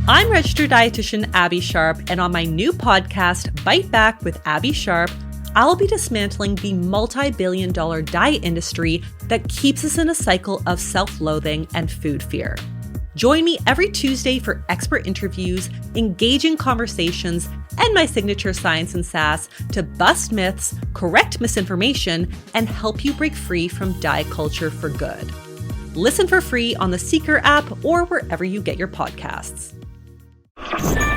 I'm registered dietitian Abby Sharp, and on my new podcast, Bite Back with Abby Sharp, I'll be dismantling the multi-billion-dollar diet industry that keeps us in a cycle of self-loathing and food fear. Join me every Tuesday for expert interviews, engaging conversations, and my signature science and sass to bust myths, correct misinformation, and help you break free from diet culture for good. Listen for free on the Seeker app or wherever you get your podcasts.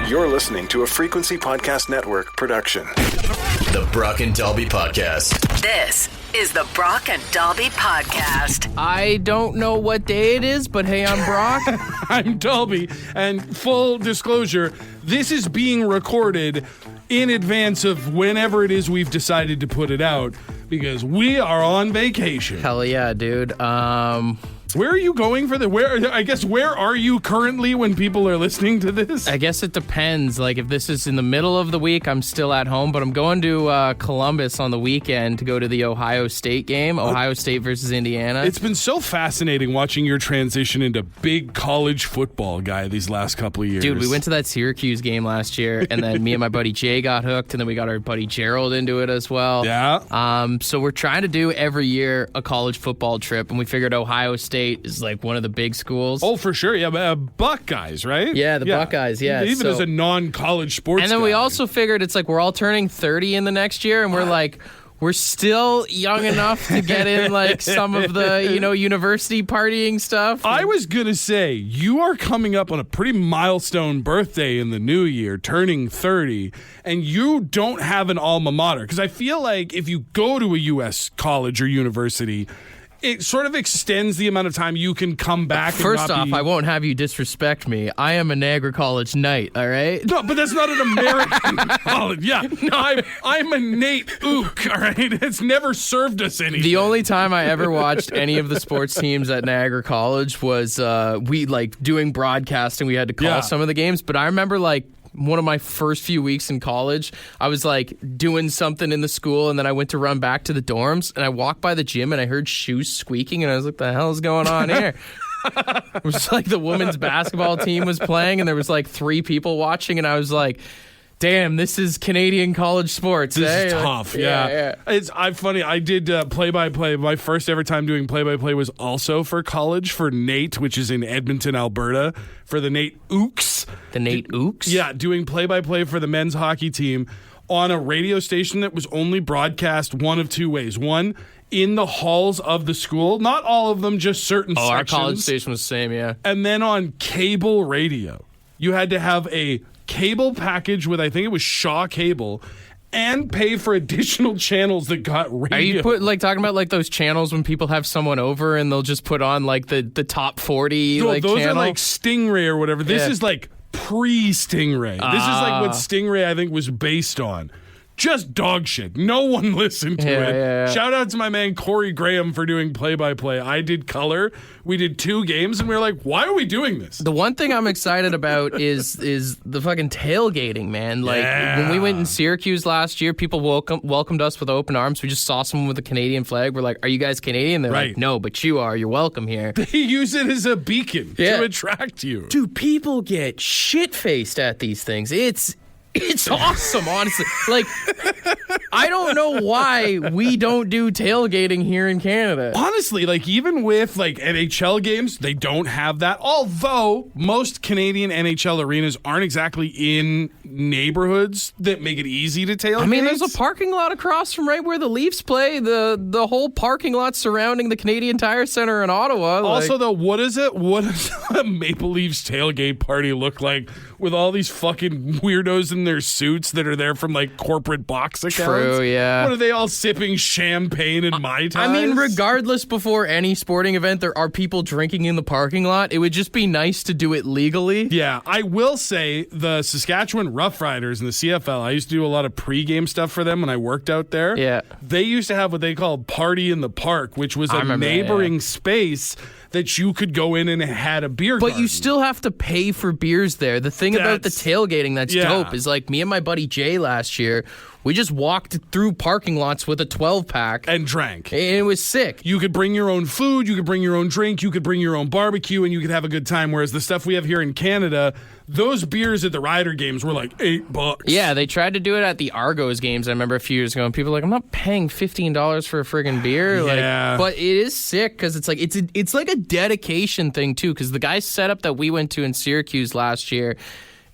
You're listening to a Frequency Podcast Network production. The Brock and Dalby Podcast. This is the Brock and Dalby Podcast. I don't know what day it is, but hey, I'm Brock. I'm Dalby, and full disclosure, this is being recorded in advance of whenever it is we've decided to put it out, because we are on vacation. Hell yeah, dude. Where are you going for where are you currently when people are listening to this? I guess it depends. Like, if this is in the middle of the week, I'm still at home, but I'm going to Columbus on the weekend to go to the Ohio State game, Ohio State versus Indiana. It's been so fascinating watching your transition into big college football guy these last couple of years. Dude, we went to that Syracuse game last year, and then me and my buddy Jay got hooked, and then we got our buddy Gerald into it as well. Yeah. So we're trying to do every year a college football trip, and we figured Ohio State is like one of the big schools. Oh, for sure. Yeah, Buckeyes, right? Yeah, the Buckeyes, yeah. Even as a non-college sports And then guy. we also figured it's like we're all turning 30 in the next year, and we're like, we're still young enough to get in like some of the, university partying stuff. I was going to say, you are coming up on a pretty milestone birthday in the new year, turning 30, and you don't have an alma mater. Because I feel like if you go to a U.S. college or university, it sort of extends the amount of time you can come back. First off, I won't have you disrespect me. I am a Niagara College Knight, all right? No, but that's not an American college. Yeah, no, I'm a Nate Ook, all right? It's never served us anything. The only time I ever watched any of the sports teams at Niagara College was we doing broadcasting. We had to call some of the games, but I remember one of my first few weeks in college, I was doing something in the school, and then I went to run back to the dorms, and I walked by the gym and I heard shoes squeaking, and I was like, the hell is going on here? It was the women's basketball team was playing, and there was 3 people watching, and I was like, damn, this is Canadian college sports. This is tough. Yeah. I'm funny. I did play-by-play. My first ever time doing play-by-play was also for college, for NAIT, which is in Edmonton, Alberta, for the NAIT Ooks. The NAIT Ooks? Yeah, doing play-by-play for the men's hockey team on a radio station that was only broadcast one of two ways. One, in the halls of the school. Not all of them, just certain sections. Our college station was the same, yeah. And then on cable radio. You had to have a cable package with, I think it was Shaw Cable, and pay for additional channels that got radio. Are you talking about those channels when people have someone over and they'll just put on the top 40 those channel? are Stingray or whatever. This is pre-Stingray. This is what Stingray I think was based on. Just dog shit. No one listened to it. Yeah. Shout out to my man Corey Graham for doing play-by-play. I did color. We did 2 games, and we were like, why are we doing this? The one thing I'm excited about is the fucking tailgating, man. When we went in Syracuse last year, people welcomed us with open arms. We just saw someone with a Canadian flag. We're like, are you guys Canadian? They're like, no, but you are. You're welcome here. They use it as a beacon to attract you. Dude, people get shit-faced at these things. It's awesome, honestly. I don't know why we don't do tailgating here in Canada. Honestly, even with NHL games, they don't have that. Although most Canadian NHL arenas aren't exactly in neighborhoods that make it easy to tailgate. I mean, there's a parking lot across from right where the Leafs play. The whole parking lot surrounding the Canadian Tire Center in Ottawa. Also, though, what does a Maple Leafs tailgate party look like with all these fucking weirdos in their suits that are there from corporate box accounts? True, yeah. What are they all sipping champagne and Mai Tais? I mean, regardless, before any sporting event, there are people drinking in the parking lot. It would just be nice to do it legally. Yeah, I will say the Saskatchewan Roughriders in the CFL, I used to do a lot of pregame stuff for them when I worked out there. Yeah. They used to have what they called Party in the Park, which was a neighboring space that you could go in and had a beer garden. But you still have to pay for beers there. The thing about the tailgating that's dope is me and my buddy Jay last year, we just walked through parking lots with a 12-pack. And drank. And it was sick. You could bring your own food, you could bring your own drink, you could bring your own barbecue, and you could have a good time. Whereas the stuff we have here in Canada, those beers at the Rider games were like $8. Yeah, they tried to do it at the Argos games, I remember a few years ago, and people were like, I'm not paying $15 for a friggin' beer. Yeah. But it is sick because it's like a dedication thing, too, because the guy's setup that we went to in Syracuse last year,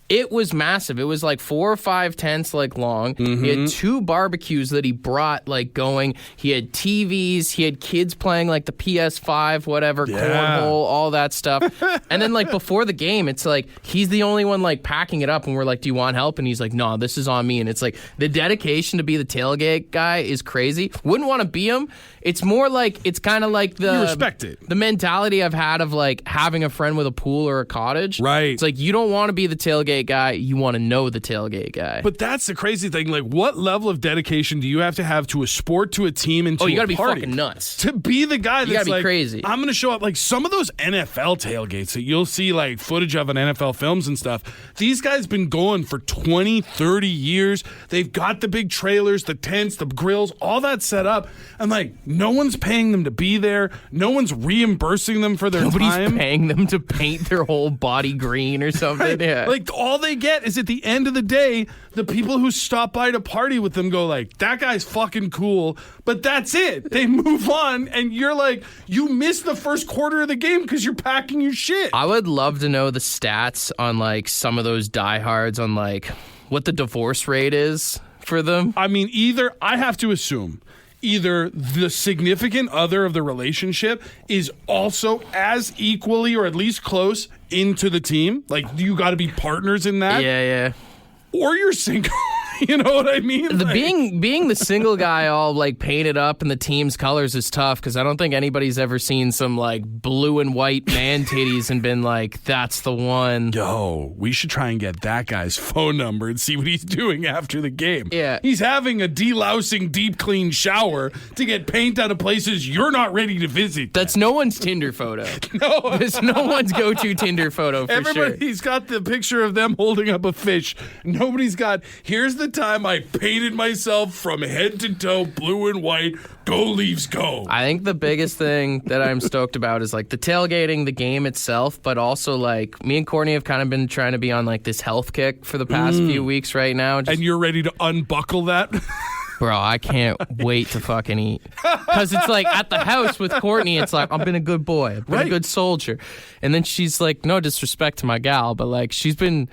it was massive. It was like 4 or 5 tents like long. He had 2 barbecues that he brought like going. He had TVs. He had kids playing like the PS5, whatever, cornhole, all that stuff. And then like before the game, it's like he's the only one like packing it up and we're like, do you want help? And he's like, no, this is on me. And it's like the dedication to be the tailgate guy is crazy. Wouldn't want to be him. It's more like, it's kind of like You respect it. the mentality I've had of like having a friend with a pool or a cottage. Right. It's like you don't want to be the tailgate guy, you want to know the tailgate guy. But that's the crazy thing. Like, what level of dedication do you have to a sport, to a team, and to you a gotta be party? fucking nuts. To be the guy that's gotta be like, crazy. I'm going to show up. Like, some of those NFL tailgates that you'll see, like, footage of in NFL films and stuff, these guys been going for 20, 30 years. They've got the big trailers, the tents, the grills, all that set up. And, like, no one's paying them to be there. No one's reimbursing them for their Nobody's time. paying them to paint their whole body green or something. Right? Yeah. Like, all they get is at the end of the day, the people who stop by to party with them go like, that guy's fucking cool, but that's it. They move on, and you're like, you missed the first quarter of the game because you're packing your shit. I would love to know the stats on like some of those diehards on like what the divorce rate is for them. I mean, I have to assume either the significant other of the relationship is also as equally or at least close into the team. Like, you got to be partners in that. Yeah. Or you're single. You know what I mean? The Like, being the single guy all like painted up in the team's colors is tough because I don't think anybody's ever seen some like blue and white man titties and been like, that's the one. yo, we should try and get that guy's phone number and see what he's doing after the game. Yeah. He's having a delousing deep clean shower to get paint out of places you're not ready to visit. That's no one's Tinder photo. No. It's no one's go-to Tinder photo for sure. Everybody's got the picture of them holding up a fish. Nobody's got, here's the time I painted myself from head to toe blue and white. Go Leafs, go. I think the biggest thing that I'm stoked about is like the tailgating, the game itself, but also like me and Courtney have kind of been trying to be on like this health kick for the past few weeks right now. And you're ready to unbuckle that? Bro, I can't wait to fucking eat. Because it's like at the house with Courtney, it's like, I've been a good boy. I've been a good soldier. And then she's like, no disrespect to my gal, but like she's been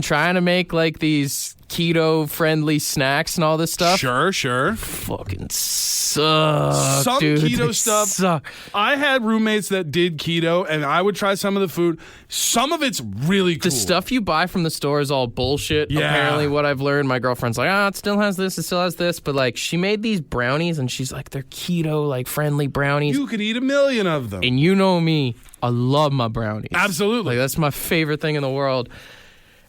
trying to make like these keto-friendly snacks and all this stuff. Sure. Fucking suck, Some dude. keto They stuff. suck. I had roommates that did keto, and I would try some of the food. Some of it's really cool. The stuff you buy from the store is all bullshit. Yeah. Apparently, what I've learned, my girlfriend's like, it still has this, it still has this. But like, she made these brownies, and she's like, they're keto, like friendly brownies. You could eat 1,000,000 of them. And you know me, I love my brownies. Absolutely. Like, that's my favorite thing in the world.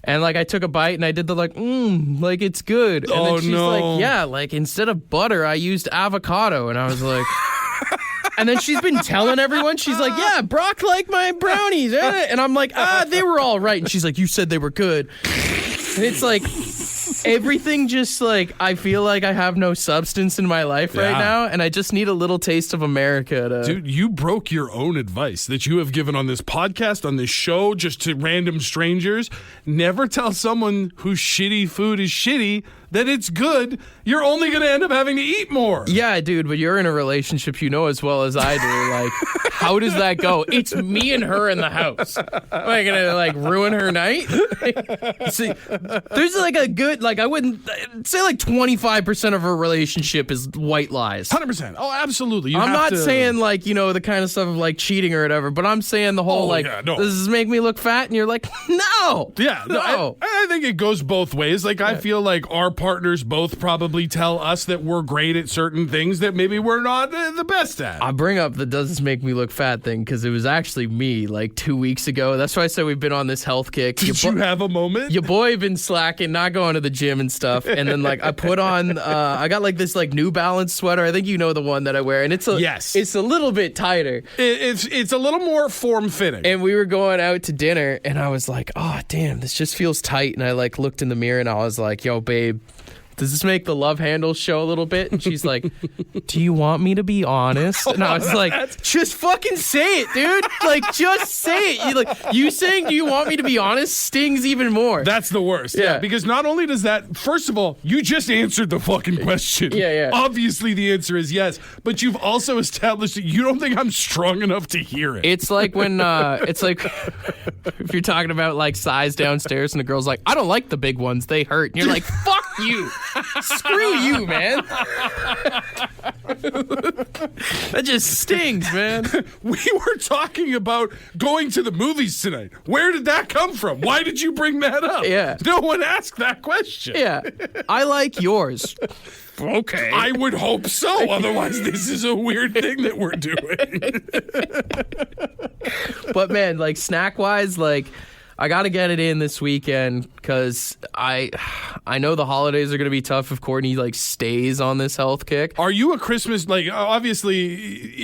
And like, I took a bite and I did the like, like it's good. And then she's like, yeah, like instead of butter, I used avocado. And I was like, and then she's been telling everyone, she's like, yeah, Brock liked my brownies. And I'm like, they were all right. And she's like, you said they were good. And it's like, everything just like, I feel like I have no substance in my life right now. And I just need a little taste of America to... Dude, you broke your own advice that you have given on this podcast, on this show, just to random strangers. Never tell someone whose shitty food is shitty that it's good. You're only going to end up having to eat more. Yeah, dude, but you're in a relationship, you know as well as I do. Like, how does that go? It's me and her in the house. Am I going to, like, ruin her night? See, there's, like, a good, like, I wouldn't say, like, 25% of her relationship is white lies. 100%. Oh, absolutely. I'm not saying, like, you know, the kind of stuff of, like, cheating or whatever, but I'm saying the whole, does this make me look fat? And you're like, no. Yeah, no. I think it goes both ways. Like, I feel like our partners both probably tell us that we're great at certain things that maybe we're not the best at. I bring up the does this make me look fat thing because it was actually me like 2 weeks ago. That's why I said we've been on this health kick. Did you have a moment? Your boy been slacking, not going to the gym and stuff. And then like I put on, I got like this like New Balance sweater. I think you know the one that I wear. And it's a little bit tighter. It's a little more form-fitting. And we were going out to dinner and I was like, oh, damn, this just feels tight. And I like looked in the mirror and I was like, yo, babe, does this make the love handle show a little bit? And she's like, do you want me to be honest? And I was like, just fucking say it, dude. Like, just say it. You saying, do you want me to be honest, stings even more. That's the worst. Yeah. Because not only does that, first of all, you just answered the fucking question. Yeah. Obviously the answer is yes, but you've also established that you don't think I'm strong enough to hear it. It's like when, it's like if you're talking about like size downstairs and the girl's like, I don't like the big ones, they hurt. And you're like, fuck you. Screw you, man. That just stings, man. We were talking about going to the movies tonight. Where did that come from? Why did you bring that up? Yeah. No one asked that question. Yeah. I like yours. Okay. I would hope so. Otherwise, this is a weird thing that we're doing. But man, like snack-wise, like I got to get it in this weekend because I know the holidays are going to be tough if Courtney like stays on this health kick. Are you a Christmas, like obviously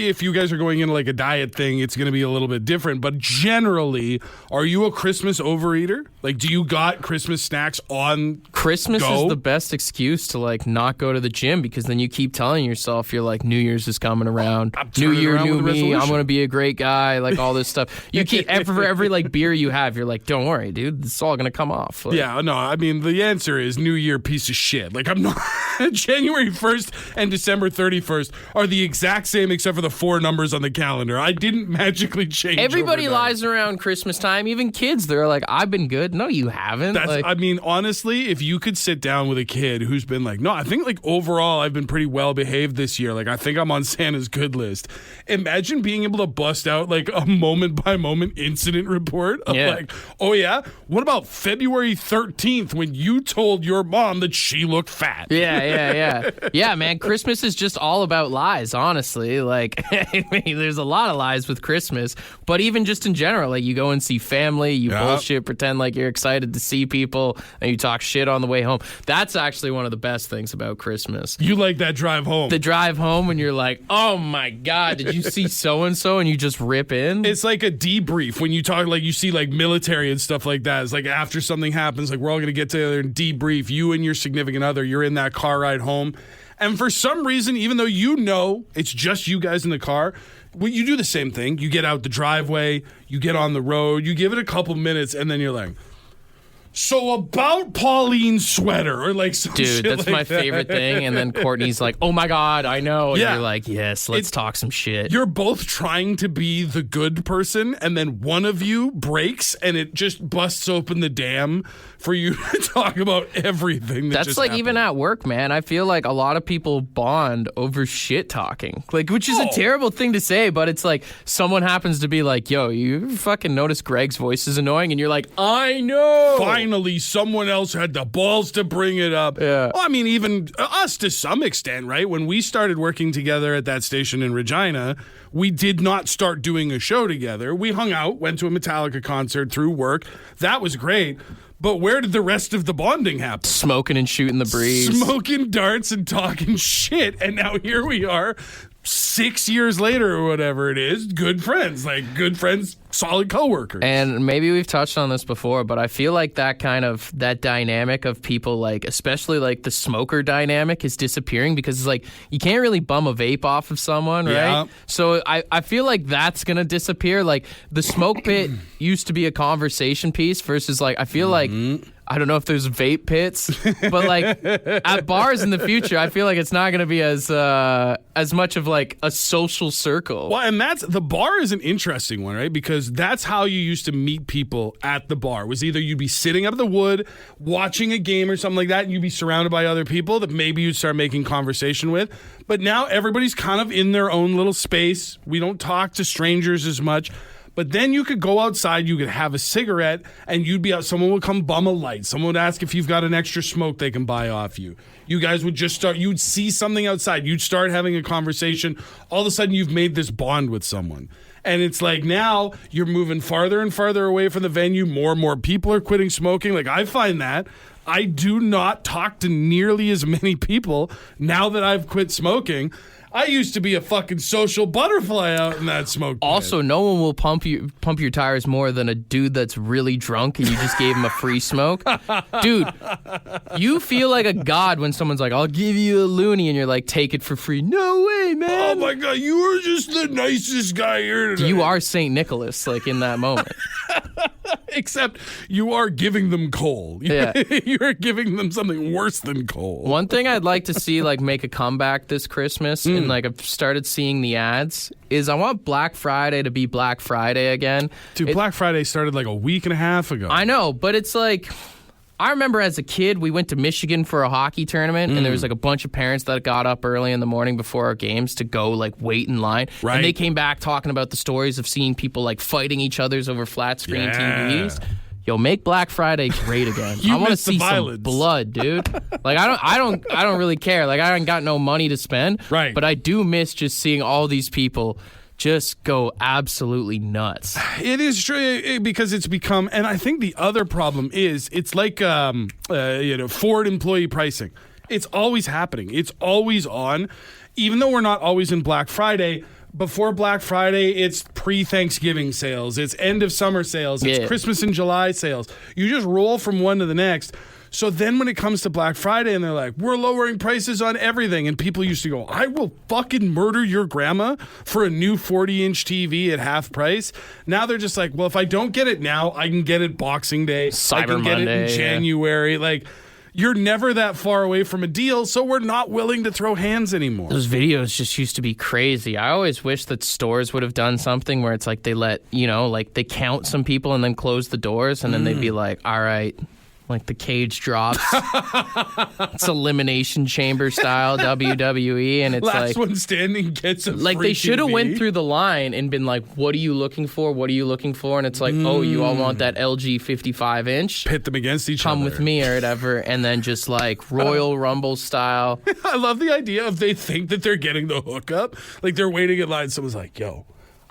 if you guys are going into like a diet thing, it's going to be a little bit different, but generally, are you a Christmas overeater? Like do you got Christmas snacks on Christmas go? Is the best excuse to like not go to the gym because then you keep telling yourself you're like New Year's is coming around. New Year, new me. I'm going to be a great guy. Like all this stuff. You keep every like beer you have, you're like, don't worry, dude. It's all going to come off. Like, yeah, no, I mean, the answer is New Year piece of shit. Like, I'm not... January 1st and December 31st are the exact same except for the 4 numbers on the calendar. I didn't magically change Everybody overnight. lies around Christmas time. Even kids, they're like, I've been good. No, you haven't. I mean, honestly, if you could sit down with a kid who's been like, no, I think like overall I've been pretty well behaved this year. Like, I think I'm on Santa's good list. Imagine being able to bust out like a moment by moment incident report of like, oh yeah, what about February 13th when you told your mom that she looked fat? Yeah, man, Christmas is just all about lies, honestly. Like, I mean, there's a lot of lies with Christmas, but even just in general, like you go and see family, you bullshit, pretend like you're excited to see people, and you talk shit on the way home. That's actually one of the best things about Christmas. You like that drive home. The drive home when you're like, oh my God, did you see so-and-so? And you just rip in. It's like a debrief when you talk, like you see like military and stuff like that. It's like after something happens, like we're all going to get together and debrief. You and your significant other, you're in that car ride home. And for some reason, even though you know it's just you guys in the car, well, you do the same thing. You get out the driveway, you get on the road, you give it a couple minutes, and then you're like, so about Pauline's sweater, or like some dude, shit that's like my favorite thing. And then Courtney's like, oh my God, I know. And you're like, yes, let's talk some shit. You're both trying to be the good person, and then one of you breaks, and it just busts open the dam for you to talk about everything that that's just like happened. even at work, man. I feel like a lot of people bond over shit talking, like, which is a terrible thing to say, but it's like someone happens to be like, yo, you fucking notice Greg's voice is annoying, and you're like, I know. Finally, someone else had the balls to bring it up. Yeah. Well, I mean, even us to some extent, right? When we started working together at that station in Regina, we did not start doing a show together. We hung out, went to a Metallica concert through work. That was great. But where did the rest of the bonding happen? Smoking and shooting the breeze. Smoking darts and talking shit. And now here we are, 6 years later or whatever it is, good friends, solid coworkers. And maybe we've touched on this before, but I feel like that dynamic of people, like especially like the smoker dynamic, is disappearing because it's like you can't really bum a vape off of someone, right? Yeah. So I feel like that's gonna disappear. Like the smoke pit used to be a conversation piece versus like I feel like I don't know if there's vape pits, but like at bars in the future, I feel like it's not going to be as much of like a social circle. Well, and the bar is an interesting one, right? Because that's how you used to meet people at the bar. Was either you'd be sitting up at the wood watching a game or something like that, and you'd be surrounded by other people that maybe you'd start making conversation with. But now everybody's kind of in their own little space. We don't talk to strangers as much. But then you could go outside, you could have a cigarette, and you'd be out. Someone would come bum a light. Someone would ask if you've got an extra smoke they can buy off you. You guys would just you'd see something outside. You'd start having a conversation. All of a sudden, you've made this bond with someone. And it's like now you're moving farther and farther away from the venue. More and more people are quitting smoking. Like, I find that. I do not talk to nearly as many people now that I've quit smoking. I used to be a fucking social butterfly out in that smoke pit. Also, no one will pump your tires more than a dude that's really drunk and you just gave him a free smoke. Dude, you feel like a god when someone's like, I'll give you a loonie, and you're like, take it for free. No way, man. Oh my God, you are just the nicest guy here today. You are St. Nicholas, like, in that moment. Except you are giving them coal. Yeah. You're giving them something worse than coal. One thing I'd like to see, like, make a comeback this Christmas, and, like, I've started seeing the ads, is I want Black Friday to be Black Friday again. Dude, Black Friday started like a week and a half ago. I know, but it's like... I remember as a kid, we went to Michigan for a hockey tournament, and there was like a bunch of parents that got up early in the morning before our games to go like wait in line. Right. And they came back talking about the stories of seeing people like fighting each other's over flat screen TVs. Yo, make Black Friday great again. I want to see some blood, dude. Like I don't really care. Like I ain't got no money to spend. Right. But I do miss just seeing all these people just go absolutely nuts. It is true because it's become, and I think the other problem is it's like Ford employee pricing. It's always happening. It's always on, even though we're not always in Black Friday. Before Black Friday, it's pre-Thanksgiving sales. It's end of summer sales. It's Christmas and July sales. You just roll from one to the next. So then when it comes to Black Friday and they're like, we're lowering prices on everything. And people used to go, I will fucking murder your grandma for a new 40-inch TV at half price. Now they're just like, well, if I don't get it now, I can get it Boxing Day. I can get it in January. Like, you're never that far away from a deal, so we're not willing to throw hands anymore. Those videos just used to be crazy. I always wish that stores would have done something where it's like they let, like they count some people and then close the doors, and then they'd be like, all right. Like the cage drops. It's elimination chamber style WWE, and it's last one standing gets a like they should have went through the line and been like, "What are you looking for? What are you looking for?" And it's like, "Oh, you all want that LG 55-inch? Pit them against each other. Come with me or whatever." And then just like Royal Rumble style. I love the idea of they think that they're getting the hookup, like they're waiting in line. Someone's like, "Yo,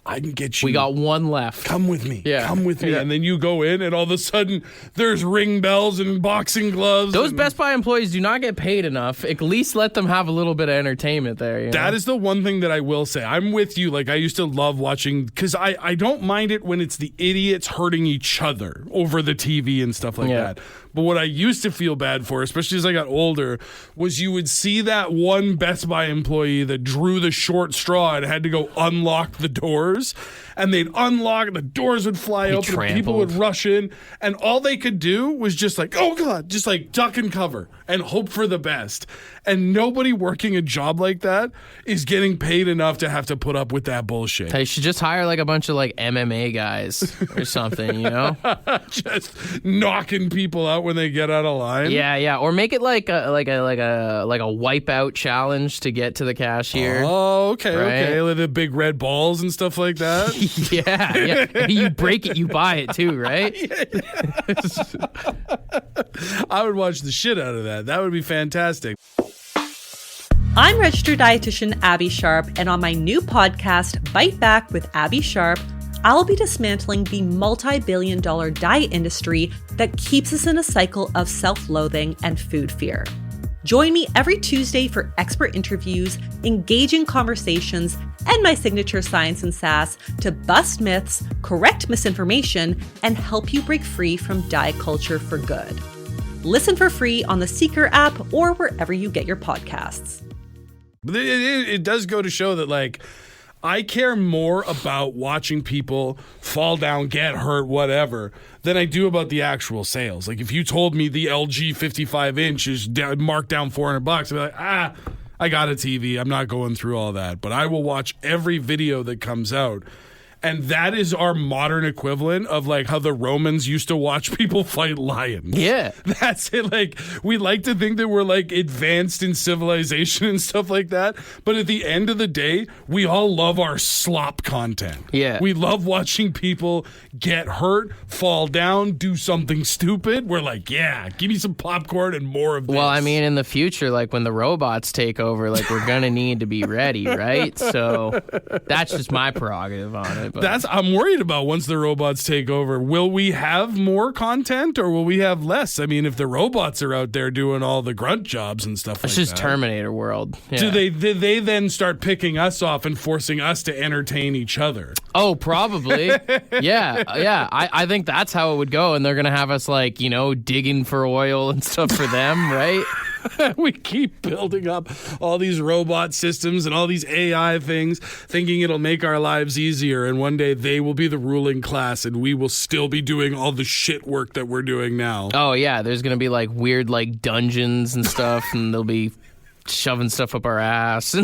I can get you. We got one left. Come with me. Yeah. Come with me." Yeah. And then you go in, and all of a sudden, there's ring bells and boxing gloves. Those Best Buy employees do not get paid enough. At least let them have a little bit of entertainment there. That is the one thing that I will say. I'm with you. Like, I used to love watching, because I don't mind it when it's the idiots hurting each other over the TV and stuff like that. But what I used to feel bad for, especially as I got older, was you would see that one Best Buy employee that drew the short straw and had to go unlock the doors. And they'd unlock, the doors would fly open, and people would rush in. And all they could do was just like, oh God, just like duck and cover and hope for the best. And nobody working a job like that is getting paid enough to have to put up with that bullshit. They should just hire like a bunch of like MMA guys or something, Just knocking people out when they get out of line. Yeah. Or make it like a wipeout challenge to get to the cashier. Oh, okay. Like the big red balls and stuff like that. Yeah. You break it, you buy it too, right? I would watch the shit out of that. That would be fantastic. I'm registered dietitian Abby Sharp, and on my new podcast, Bite Back with Abby Sharp, I'll be dismantling the multi-billion-dollar diet industry that keeps us in a cycle of self-loathing and food fear. Join me every Tuesday for expert interviews, engaging conversations, and my signature science and sass to bust myths, correct misinformation, and help you break free from diet culture for good. Listen for free on the Seeker app or wherever you get your podcasts. But it does go to show that, like, I care more about watching people fall down, get hurt, whatever, than I do about the actual sales. Like, if you told me the LG 55-inch is marked down $400, I'd be like, I got a TV. I'm not going through all that. But I will watch every video that comes out. And that is our modern equivalent of like how the Romans used to watch people fight lions. Yeah. That's it. Like, we like to think that we're like advanced in civilization and stuff like that. But at the end of the day, we all love our slop content. Yeah. We love watching people get hurt, fall down, do something stupid. We're like, yeah, give me some popcorn and more of this. Well, I mean, in the future, like when the robots take over, like we're going to need to be ready, right? So that's just my prerogative on it. But I'm worried about once the robots take over. Will we have more content or will we have less? I mean, if the robots are out there doing all the grunt jobs and stuff it's like just that. Terminator world. Yeah. Did they then start picking us off and forcing us to entertain each other? Oh, probably. yeah. I think that's how it would go. And they're going to have us, like, digging for oil and stuff for them, right? We keep building up all these robot systems and all these AI things, thinking it'll make our lives easier. And one day they will be the ruling class and we will still be doing all the shit work that we're doing now. Oh, yeah. There's going to be, like, weird, like, dungeons and stuff. And they'll be shoving stuff up our ass.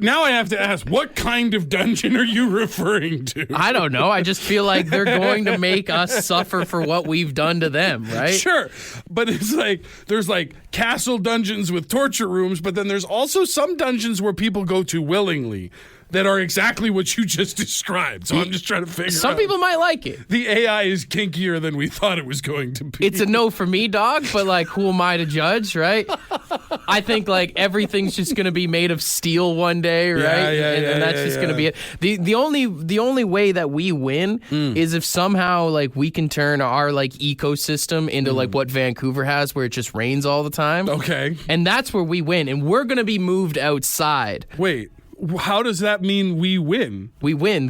Now I have to ask, what kind of dungeon are you referring to? I don't know. I just feel like they're going to make us suffer for what we've done to them, right? Sure. But it's like, there's like castle dungeons with torture rooms, but then there's also some dungeons where people go to willingly that are exactly what you just described. So I'm just trying to figure out. Some people might like it. The AI is kinkier than we thought it was going to be. It's a no for me, dog, but like, who am I to judge, right? I think like everything's just going to be made of steel one day, right? And that's just going to be it. The only way that we win is if somehow like we can turn our like ecosystem into like what Vancouver has, where it just rains all the time. Okay. And that's where we win. And we're going to be moved outside. Wait. How does that mean we win? We win.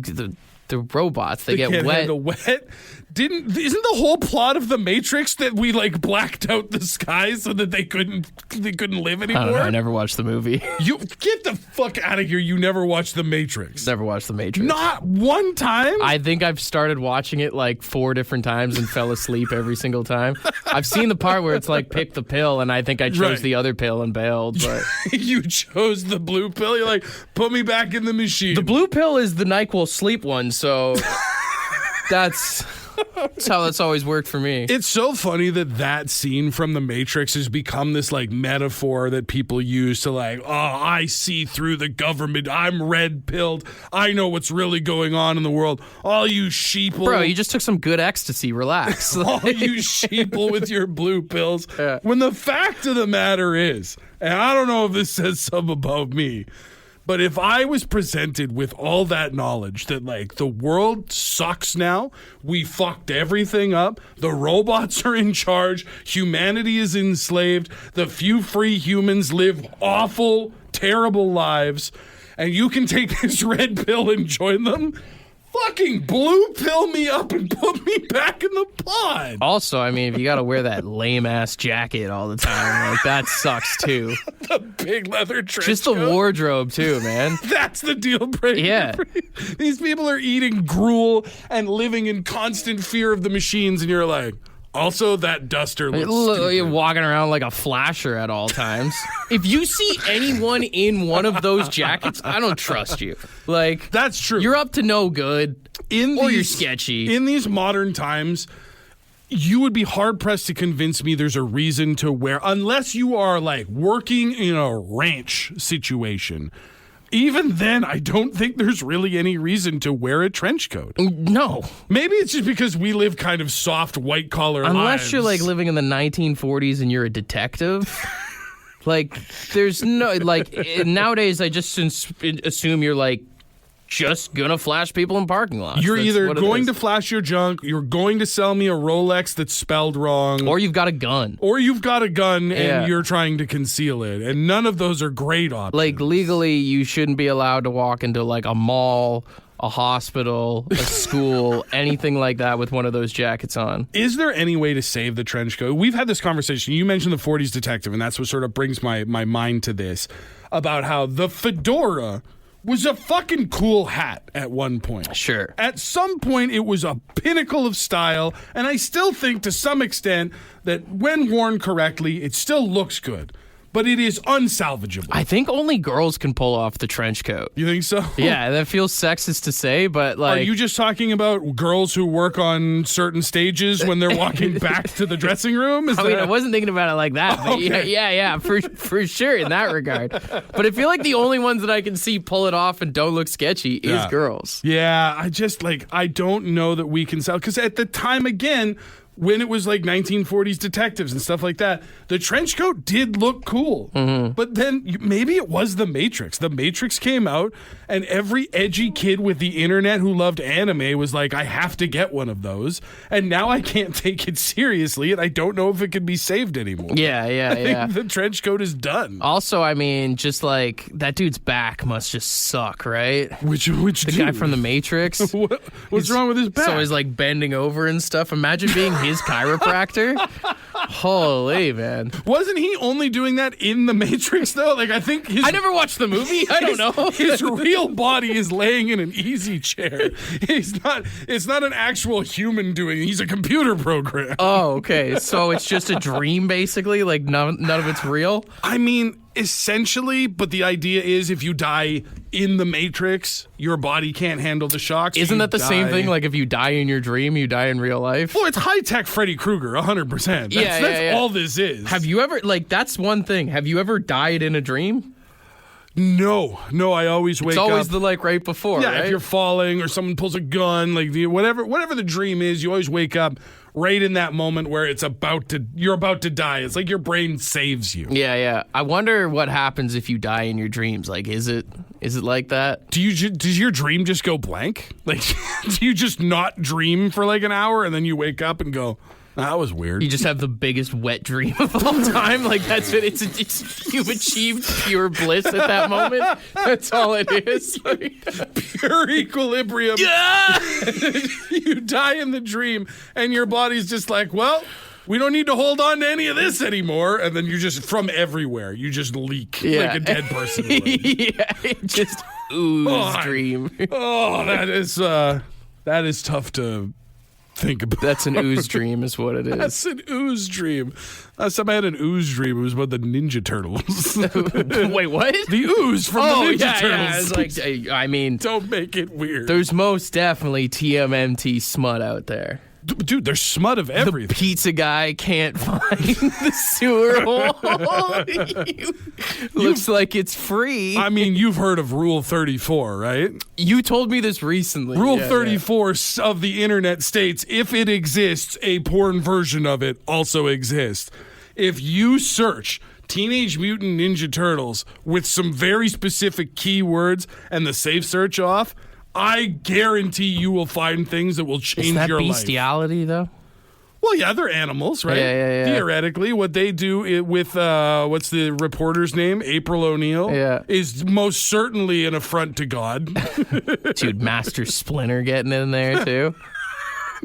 The robots, they get can't wet. Handle wet. Isn't the whole plot of the Matrix that we like blacked out the sky so that they couldn't live anymore? I don't know. I never watched the movie. You get the fuck out of here. You never watched the Matrix. Never watched the Matrix. Not one time? I think I've started watching it like 4 different times and fell asleep every single time. I've seen the part where it's like pick the pill, and I think I chose the other pill and bailed. But you chose the blue pill. You're like, put me back in the machine. The blue pill is the NyQuil sleep one, so that's how that's always worked for me. It's so funny that scene from The Matrix has become this like metaphor that people use to like, oh, I see through the government. I'm red-pilled. I know what's really going on in the world. All you sheeple. Bro, you just took some good ecstasy. Relax. All you sheeple with your blue pills. Yeah. When the fact of the matter is, and I don't know if this says something about me, but if I was presented with all that knowledge that, like, the world sucks now, we fucked everything up, the robots are in charge, humanity is enslaved, the few free humans live awful, terrible lives, and you can take this red pill and join them, fucking blue pill me up and put me back in the pod. Also, I mean, if you got to wear that lame-ass jacket all the time, like, that sucks, too. The big leather trench Just the coat. Wardrobe, too, man. That's the deal breaker. Yeah. These people are eating gruel and living in constant fear of the machines, and you're like, also, that duster looks stupid. You're walking around like a flasher at all times. If you see anyone in one of those jackets, I don't trust you. Like, that's true. You're up to no good, you're sketchy. In these modern times, you would be hard-pressed to convince me there's a reason to wear, unless you are, like, working in a ranch situation. Even then, I don't think there's really any reason to wear a trench coat. No. Maybe it's just because we live kind of soft, white-collar lives. Unless you're, like, living in the 1940s and you're a detective. Like, there's no, like, nowadays I just assume you're, like, just gonna flash people in parking lots. You're either going to flash your junk, you're going to sell me a Rolex that's spelled wrong. Or you've got a gun. And you're trying to conceal it. And none of those are great options. Like, legally, you shouldn't be allowed to walk into, like, a mall, a hospital, a school, anything like that with one of those jackets on. Is there any way to save the trench coat? We've had this conversation. You mentioned the 40s detective, and that's what sort of brings my mind to this, about how the fedora was a fucking cool hat at one point. Sure. At some point, it was a pinnacle of style, and I still think to some extent that when worn correctly, it still looks good. But it is unsalvageable. I think only girls can pull off the trench coat. You think so? Yeah, that feels sexist to say, but like... Are you just talking about girls who work on certain stages when they're walking back to the dressing room? I mean, I wasn't thinking about it like that, but okay. yeah, for sure in that regard. But I feel like the only ones that I can see pull it off and don't look sketchy is girls. Yeah, I don't know that we can sell. Because at the time, again, when it was like 1940s detectives and stuff like that, the trench coat did look cool. But then maybe it was The Matrix. The Matrix came out, and every edgy kid with the internet who loved anime was like, I have to get one of those. And now I can't take it seriously, and I don't know if it can be saved anymore. Yeah. I think the trench coat is done. Also, I mean, just like that dude's back must just suck, right? Which the guy from The Matrix? What's wrong with his back? So he's like bending over and stuff. Imagine being his chiropractor. Holy man. Wasn't he only doing that in The Matrix though? Like I think I never watched the movie. I don't know. His real body is laying in an easy chair. It's not an actual human doing it. He's a computer program. Oh, okay. So it's just a dream basically? Like none of it's real? I mean, essentially, but the idea is if you die in The Matrix, your body can't handle the shocks. Isn't that the same thing? Like if you die in your dream, you die in real life? Well, it's high-tech Freddy Krueger, 100%. That's all this is. Have you ever, like, that's one thing. Have you ever died in a dream? No, I always wake up. It's always the like right before, right? If you're falling or someone pulls a gun, like whatever the dream is, you always wake up right in that moment where you're about to die. It's like your brain saves you. Yeah. I wonder what happens if you die in your dreams. Like, is it like that? Does your dream just go blank? Like, do you just not dream for like an hour and then you wake up and go, that was weird? You just have the biggest wet dream of all time. Like, that's it. You've achieved pure bliss at that moment. That's all it is. Pure equilibrium. Yeah! You die in the dream and your body's just like, well, we don't need to hold on to any of this anymore. And then you just, from everywhere, you just leak like a dead person. Yeah, it just ooze dream. That is tough to think about. That's an ooze dream is what it is. That's an ooze dream. Last time I had an ooze dream, it was about the Ninja Turtles. Wait, what? The ooze from the Ninja Turtles. Yeah. It's like, I mean, don't make it weird. There's most definitely TMNT smut out there. Dude, there's smut of everything. The pizza guy can't find the sewer hole. Looks like it's free. I mean, you've heard of Rule 34, right? You told me this recently. Rule 34 of the internet states, if it exists, a porn version of it also exists. If you search Teenage Mutant Ninja Turtles with some very specific keywords and the safe search off, I guarantee you will find things that will change your life. Is that bestiality, though? Well, yeah, they're animals, right? Yeah. Theoretically, what they do with, what's the reporter's name? April O'Neil? Yeah. Is most certainly an affront to God. Dude, Master Splinter getting in there, too.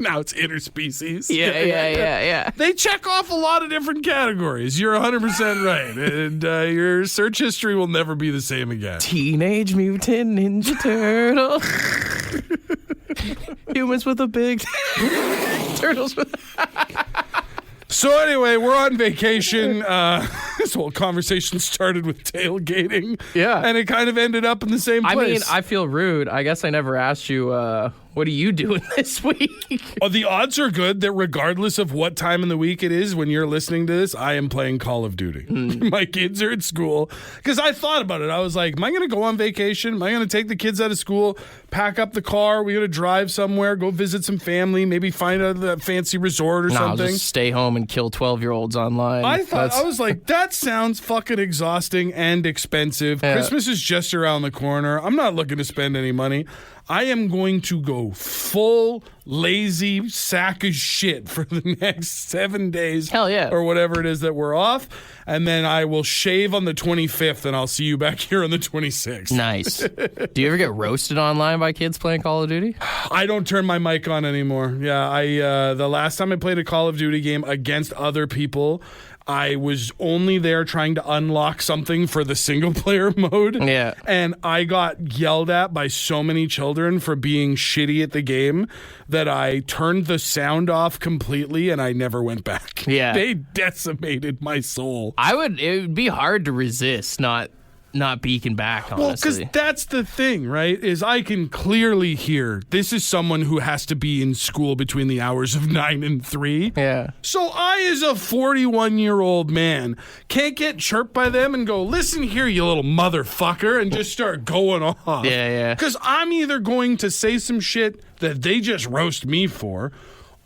Now it's interspecies. Yeah. They check off a lot of different categories. You're 100% right. And your search history will never be the same again. Teenage Mutant Ninja Turtle. Humans with a big... Turtles with... So anyway, we're on vacation. This whole conversation started with tailgating. Yeah. And it kind of ended up in the same place. I mean, I feel rude. I guess I never asked you, what are you doing this week? Oh, the odds are good that regardless of what time in the week it is when you're listening to this, I am playing Call of Duty. My kids are at school. Because I thought about it. I was like, am I going to go on vacation? Am I going to take the kids out of school, pack up the car? We're going to drive somewhere, go visit some family, maybe find a fancy resort or something? I'll just stay home and kill 12-year-olds online. I was like, that sounds fucking exhausting and expensive. Yeah. Christmas is just around the corner. I'm not looking to spend any money. I am going to go full lazy sack of shit for the next 7 days. Hell yeah. Or whatever it is that we're off. And then I will shave on the 25th and I'll see you back here on the 26th. Nice. Do you ever get roasted online by kids playing Call of Duty? I don't turn my mic on anymore. Yeah, the last time I played a Call of Duty game against other people, I was only there trying to unlock something for the single player mode. Yeah. And I got yelled at by so many children for being shitty at the game that I turned the sound off completely and I never went back. Yeah. They decimated my soul. It would be hard to resist not beaking back, honestly. Well, because that's the thing, right? Is I can clearly hear this is someone who has to be in school between the hours of 9 and 3. Yeah. So I, as a 41-year-old man, can't get chirped by them and go, listen here, you little motherfucker, and just start going off. Yeah. Because I'm either going to say some shit that they just roast me for,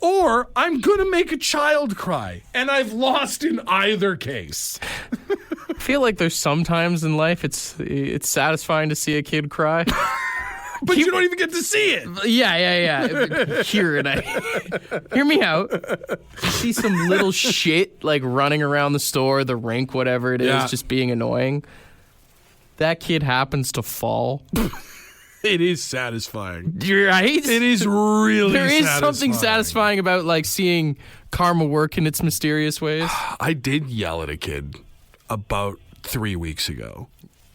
or I'm going to make a child cry. And I've lost in either case. I feel like there's some times in life it's satisfying to see a kid cry. But you don't even get to see it. Yeah. Hear me out. See some little shit like running around the store, the rink, whatever it is, just being annoying. That kid happens to fall. It is satisfying. Right? It is really There is satisfying. something satisfying about like seeing karma work in its mysterious ways. I did yell at a kid about 3 weeks ago.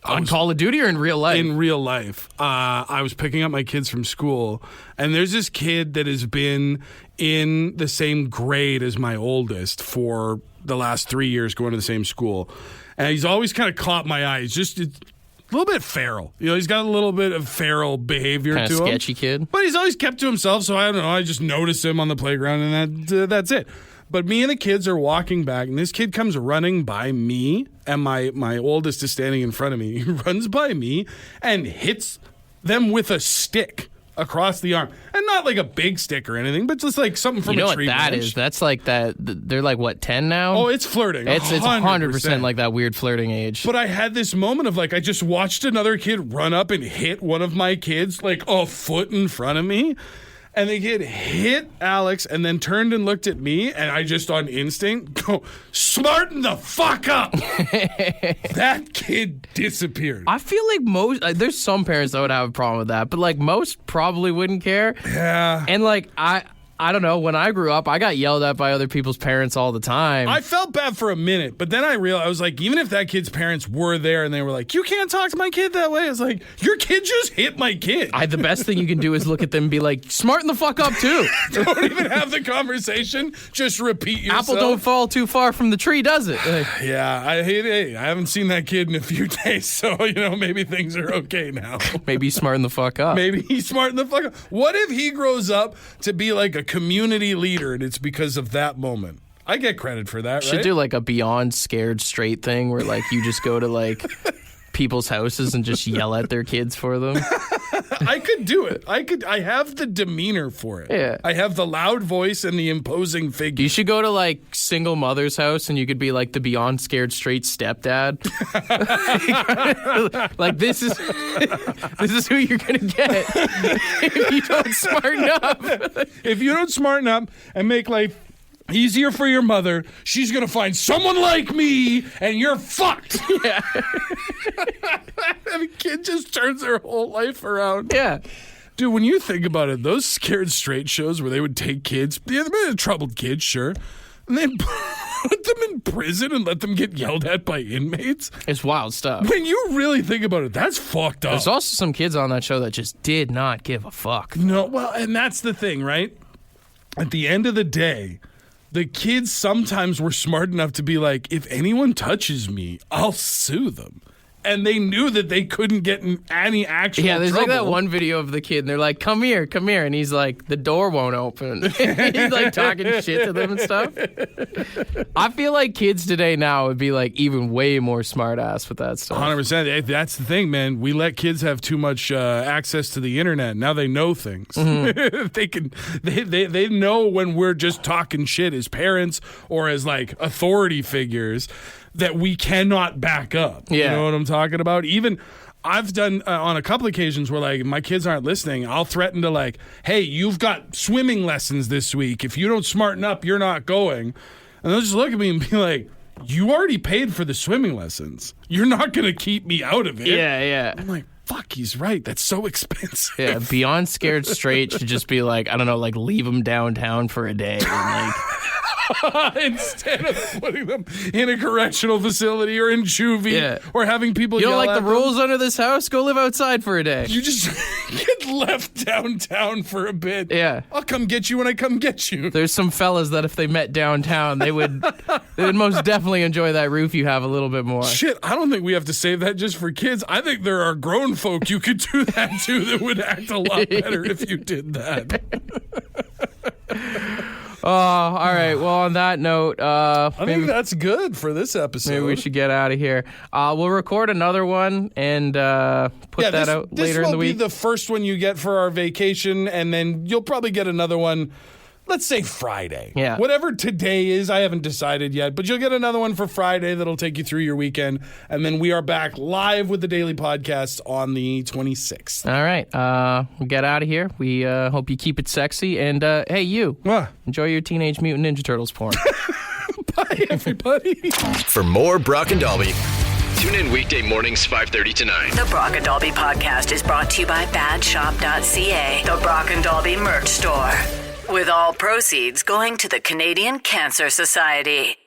On Call of Duty or in real life? In real life. I was picking up my kids from school, and there's this kid that has been in the same grade as my oldest for the last 3 years, going to the same school. And he's always kind of caught my eye. He's just a little bit feral. You know, he's got a little bit of feral behavior to him. Kind of sketchy kid. But he's always kept to himself, so I don't know. I just notice him on the playground, and that's it. But me and the kids are walking back, and this kid comes running by me, and my oldest is standing in front of me. He runs by me and hits them with a stick across the arm. And not like a big stick or anything, but just like something from you know a tree what that branch. is? That's like that. They're like, what, 10 now? Oh, it's flirting. It's 100% like that weird flirting age. But I had this moment of like, I just watched another kid run up and hit one of my kids like a foot in front of me. And the kid hit Alex and then turned and looked at me, and I just on instinct go, smarten the fuck up. That kid disappeared. I feel like most, there's some parents that would have a problem with that, but like most probably wouldn't care. Yeah. And like, I don't know, when I grew up, I got yelled at by other people's parents all the time. I felt bad for a minute, but then I realized, I was like, even if that kid's parents were there and they were like, you can't talk to my kid that way, it's like, your kid just hit my kid. The best thing you can do is look at them and be like, smarten the fuck up too. Don't even have the conversation, just repeat yourself. Apple don't fall too far from the tree, does it? Like, yeah, I haven't seen that kid in a few days, so, maybe things are okay now. maybe smarten the fuck up. Maybe he's smarten the fuck up. What if he grows up to be like a community leader and it's because of that moment? I get credit for that, right? Should do like a Beyond Scared Straight thing where like you just go to like people's houses and just yell at their kids for them. I could do it. I have the demeanor for it. Yeah. I have the loud voice and the imposing figure. You should go to like single mother's house and you could be like the Beyond Scared Straight stepdad. Like this is who you're gonna get if you don't smarten up. If you don't smarten up and make life easier for your mother, she's gonna find someone like me and you're fucked. Yeah. And the kid just turns their whole life around. Yeah. Dude, when you think about it, those Scared Straight shows where they would take kids, they're troubled kids, sure, and they'd put them in prison and let them get yelled at by inmates. It's wild stuff. When you really think about it, that's fucked up. There's also some kids on that show that just did not give a fuck. No, well, and that's the thing, right? At the end of the day, the kids sometimes were smart enough to be like, if anyone touches me, I'll sue them. And they knew that they couldn't get in any actual Yeah, there's trouble. like that one video of the kid, and they're like, come here, and he's like, the door won't open. He's like talking shit to them and stuff. I feel like kids today now would be like even way more smart ass with that stuff. 100%. That's the thing, man. We let kids have too much access to the internet. Now they know things. Mm-hmm. They know when we're just talking shit as parents or as like authority figures that we cannot back up. Yeah. You know what I'm talking about? Even I've done on a couple occasions where like my kids aren't listening, I'll threaten to like, hey, you've got swimming lessons this week. If you don't smarten up, you're not going. And they'll just look at me and be like, you already paid for the swimming lessons. You're not going to keep me out of it. Yeah. I'm like, fuck, he's right. That's so expensive. Yeah, Beyond Scared Straight should just be like, I don't know, like leave them downtown for a day. And like, instead of putting them in a correctional facility or in juvie or having people you don't yell like at the them. rules under this house? Go live outside for a day. You just get left downtown for a bit. Yeah. I'll come get you when I come get you. There's some fellas that if they met downtown, they would most definitely enjoy that roof you have a little bit more. Shit, I don't think we have to save that just for kids. I think there are grown folk you could do that to that would act a lot better if you did that. Oh, all right. Well, on that note, I think that's good for this episode. maybe we should get out of here. We'll record another one and put that out later in the week. This will be the first one you get for our vacation, and then you'll probably get another one let's say Friday. Yeah. Whatever today is, I haven't decided yet, but you'll get another one for Friday that'll take you through your weekend. And then we are back live with the daily podcast on the 26th. All right. We'll get out of here. We hope you keep it sexy. And hey, you. What? Enjoy your Teenage Mutant Ninja Turtles porn. Bye, everybody. For more Brock and Dalby, tune in weekday mornings 5:30 to 9. The Brock and Dalby podcast is brought to you by badshop.ca, the Brock and Dalby merch store. With all proceeds going to the Canadian Cancer Society.